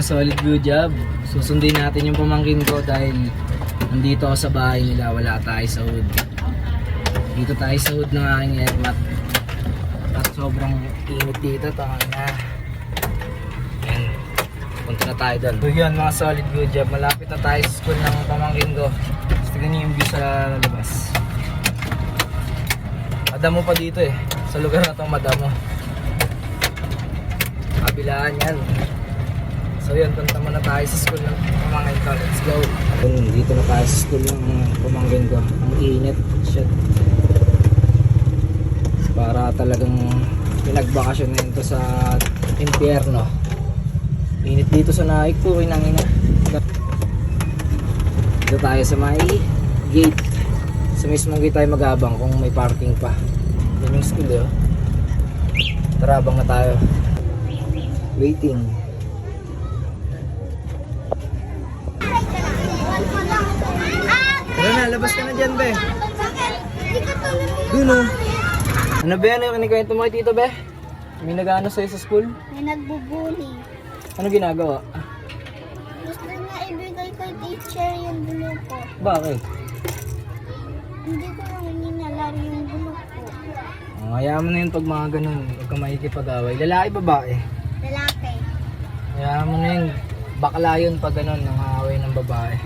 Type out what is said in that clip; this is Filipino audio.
Solid view job. Susundin natin yung pamangkin ko dahil nandito ako sa bahay nila, wala tayo sa hood. Dito tayo sa hood ng aking airmat. At sobrang init dito, tama na. Yan, punta na tayo doon. So yun mga solid view job, malapit na tayo sa school ng pamangkin ko. Tignan niyo yung view sa labas. Madamo pa dito eh, sa lugar na itong madamo. Kabilaan yan. So yun, punta muna tayo sa school ng pamangkin ko. Let's go. Dito na tayo sa school ng pamangkin ko. Ang init. Shit. Para talagang pinagbakasyon na ito sa impyerno. Init dito sa naik po. Inangina. Dito tayo sa may gate. Sa mismong gate tayo mag-abang kung may parking pa. Yan yung school eh. Tara, abang na tayo. Waiting. Tara na, labas ka na dyan, be. Doon o. Ano ba yan? Ano kinikwento mo kay tito, be? May nag-ano sa'yo sa school? May nagbubuli. Ano ginagawa? Gusto niya ibigay kay teacher yung bulok ko. Bakit? Hindi ko naman ninalaro yung bulok ko. Hayaan mo na yun pag mga ganun. Huwag kang makikipag-away. Lalaki, babae? Lalaki. Hayaan mo na yun. Bakla yun pag ganun, nang away ng babae.